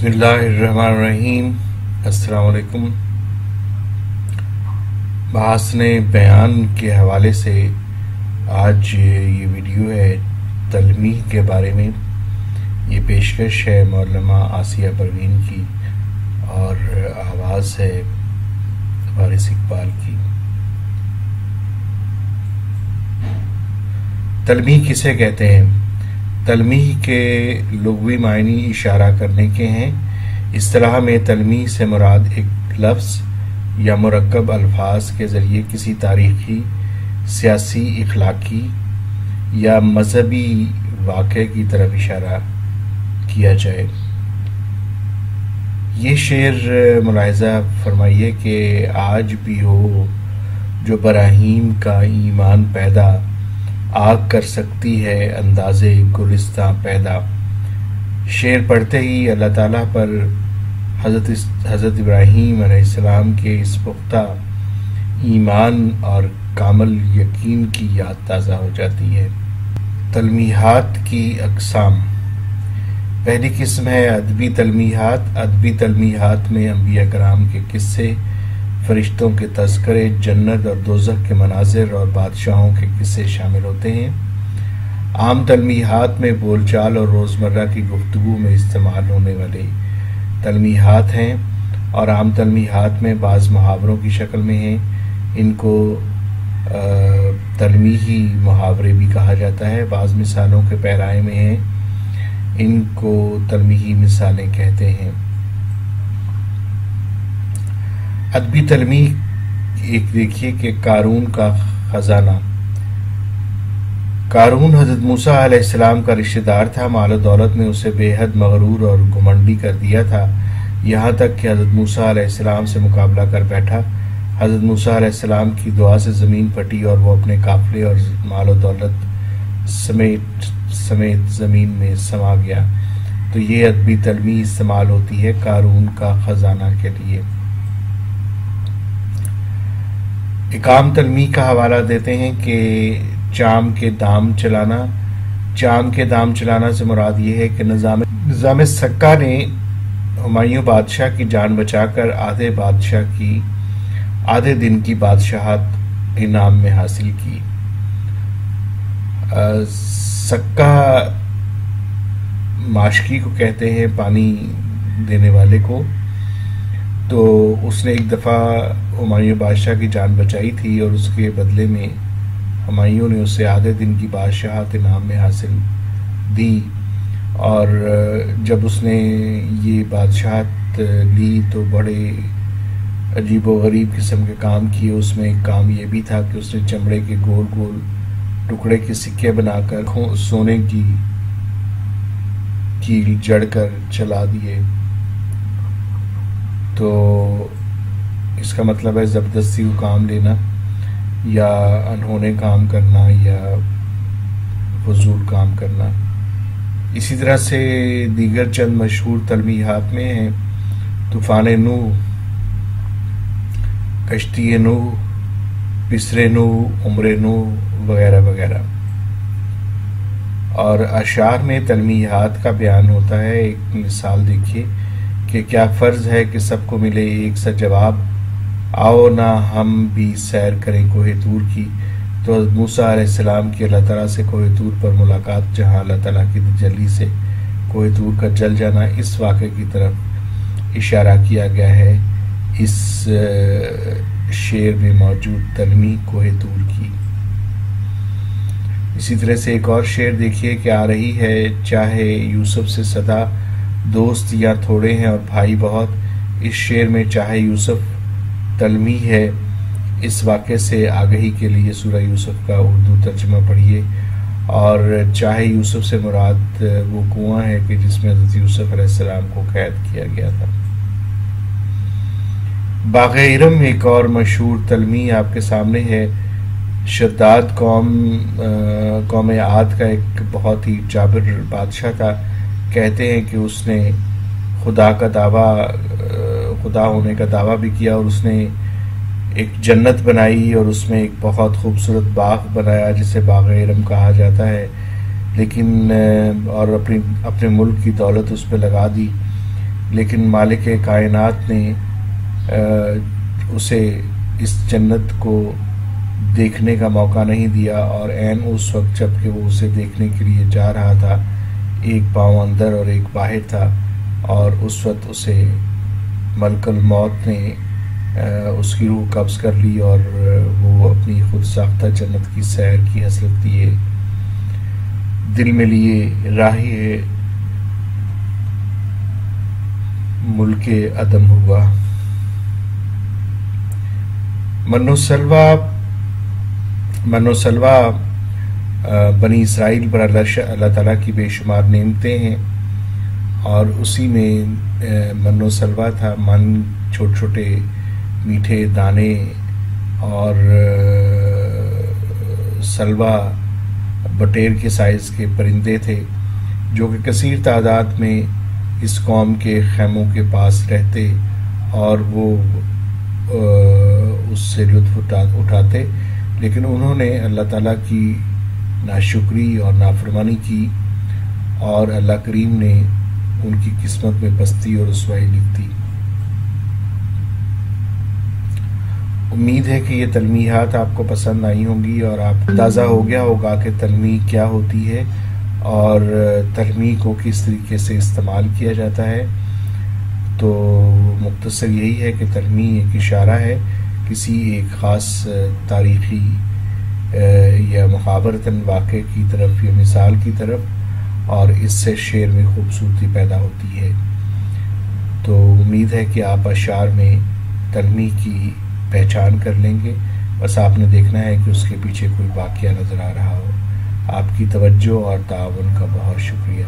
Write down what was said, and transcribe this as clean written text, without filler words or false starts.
بسم اللہ الرحمن الرحیم۔ السلام علیکم۔ بحث بیان کے حوالے سے آج یہ ویڈیو ہے تلمیح کے بارے میں۔ یہ پیشکش ہے معلمہ آسیہ پروین کی اور آواز ہے وارث اقبال کی۔ تلمیح کسے کہتے ہیں؟ تلمیح کے لغوی معنی اشارہ کرنے کے ہیں۔ اصطلاح میں تلمیح سے مراد ایک لفظ یا مرکب الفاظ کے ذریعے کسی تاریخی، سیاسی، اخلاقی یا مذہبی واقعے کی طرف اشارہ کیا جائے۔ یہ شعر ملاحظہ فرمائیے کہ آج بھی ہو جو براہیم کا ایمان پیدا، آگ کر سکتی ہے انداز گلستاں پیدا۔ شعر پڑھتے ہی اللہ تعالیٰ پر حضرت ابراہیم علیہ السلام کے اس پختہ ایمان اور کامل یقین کی یاد تازہ ہو جاتی ہے۔ تلمیحات کی اقسام۔ پہلی قسم ہے ادبی تلمیحات۔ ادبی تلمیحات میں انبیاء کرام کے قصے، فرشتوں کے تذکرے، جنت اور دوزخ کے مناظر اور بادشاہوں کے قصے شامل ہوتے ہیں۔ عام تلمیحات میں بول چال اور روزمرہ کی گفتگو میں استعمال ہونے والے تلمیحات ہیں، اور عام تلمیحات میں بعض محاوروں کی شکل میں ہیں۔ ان کو تلمیحی محاورے بھی کہا جاتا ہے۔ بعض مثالوں کے پیرائے میں ہیں، ان کو تلمیحی مثالیں کہتے ہیں۔ ادبی تلمیح ایک دیکھیے کہ قارون کا خزانہ۔ قارون حضرت موسیٰ علیہ السلام کا رشتہ دار تھا۔ مال و دولت نے اسے بے حد مغرور اور گھمنڈی کر دیا تھا، یہاں تک کہ حضرت موسیٰ علیہ السلام سے مقابلہ کر بیٹھا۔ حضرت موسیٰ علیہ السلام کی دعا سے زمین پھٹی اور وہ اپنے قافلے اور مال و دولت سمیت زمین میں سما گیا۔ تو یہ ادبی تلمیح استعمال ہوتی ہے قارون کا خزانہ کے لیے۔ اقام تلمیح کا حوالہ دیتے ہیں کہ چام کے دام چلانا۔ چام کے دام چلانا سے مراد یہ ہے کہ نظام سکہ نے ہمایوں بادشاہ کی جان بچا کر آدھے دن کی بادشاہت انعام میں حاصل کی۔ سکہ ماشکی کو کہتے ہیں، پانی دینے والے کو۔ تو اس نے ایک دفعہ ہمایوں بادشاہ کی جان بچائی تھی اور اس کے بدلے میں ہمایوں نے اسے آدھے دن کی بادشاہت انعام میں حاصل دی، اور جب اس نے یہ بادشاہت لی تو بڑے عجیب و غریب قسم کے کام کیے۔ اس میں ایک کام یہ بھی تھا کہ اس نے چمڑے کے گول گول ٹکڑے کے سکے بنا کر سونے کی کیل جڑ کر چلا دیے۔ تو اس کا مطلب ہے زبردستی کو کام لینا یا انہونے کام کرنا یا فضول کام کرنا۔ اسی طرح سے دیگر چند مشہور تلمیحات میں ہیں طوفان نوح، کشتی نوح، پسر نوح، عمر نوح وغیرہ وغیرہ۔ اور اشعار میں تلمیحات کا بیان ہوتا ہے۔ ایک مثال دیکھیے کہ کیا فرض ہے کہ سب کو ملے ایک سا جواب، آؤ نہ ہم بھی سیر کریں کوہ طور کی۔ تو حضرت موسیٰ علیہ السلام کی اللہ تعالیٰ سے کوہ طور پر ملاقات، جہاں اللہ تعالیٰ کی تجلی سے کوہ طور کا جل جانا، اس واقعے کی طرف اشارہ کیا گیا ہے اس شعر میں موجود تلمیح کوہ طور کی۔ اسی طرح سے ایک اور شعر دیکھیے کہ آ رہی ہے چاہے یوسف سے صدا، دوست یا تھوڑے ہیں اور بھائی بہت۔ اس شعر میں چاہے یوسف تلمیح ہے۔ اس واقعے سے آگہی کے لیے سورہ یوسف کا اردو ترجمہ پڑھیے، اور چاہے یوسف سے مراد وہ کنواں ہے کہ جس میں حضرت یوسف علیہ السلام کو قید کیا گیا تھا۔ باغ ارم ایک اور مشہور تلمیح آپ کے سامنے ہے۔ شداد قوم عاد کا ایک بہت ہی جابر بادشاہ تھا۔ کہتے ہیں کہ اس نے خدا ہونے کا دعویٰ بھی کیا، اور اس نے ایک جنت بنائی اور اس میں ایک بہت خوبصورت باغ بنایا جسے باغ ارم کہا جاتا ہے، لیکن اور اپنے ملک کی دولت اس پہ لگا دی، لیکن مالک کائنات نے اسے اس جنت کو دیکھنے کا موقع نہیں دیا، اور عین اس وقت جب کہ وہ اسے دیکھنے کے لیے جا رہا تھا، ایک پاؤں اندر اور ایک باہر تھا، اور اس وقت اسے ملک الموت نے اس کی روح قبض کر لی، اور وہ اپنی خود ساختہ جنت کی سیر کی حسرت لیے دل میں لیے راہی ہے ملک عدم ہوا۔ من و سلوہ بنی اسرائیل پر اللہ تعالیٰ کی بے شمار نعمتیں ہیں، اور اسی میں من و سلوہ تھا، من چھوٹے چھوٹے میٹھے دانے، اور سلوہ بٹیر کے سائز کے پرندے تھے جو کہ کثیر تعداد میں اس قوم کے خیموں کے پاس رہتے، اور وہ اس سے لطف اٹھاتے، لیکن انہوں نے اللہ تعالیٰ کی ناشکری اور نافرمانی کی، اور اللہ کریم نے ان کی قسمت میں پستی اور رسوائی لکھ دی۔ امید ہے کہ یہ تلمیحات آپ کو پسند آئی ہوں گی، اور آپ اندازہ ہو گیا ہوگا کہ تلمیح کیا ہوتی ہے اور تلمیح کو کس طریقے سے استعمال کیا جاتا ہے۔ تو مختصر یہی ہے کہ تلمیح ایک اشارہ ہے کسی ایک خاص تاریخی یا محاورتاً واقعے کی طرف یا مثال کی طرف، اور اس سے شعر میں خوبصورتی پیدا ہوتی ہے۔ تو امید ہے کہ آپ اشعار میں تلمیح کی پہچان کر لیں گے، بس آپ نے دیکھنا ہے کہ اس کے پیچھے کوئی واقعہ نظر آ رہا ہو۔ آپ کی توجہ اور تعاون کا بہت شکریہ۔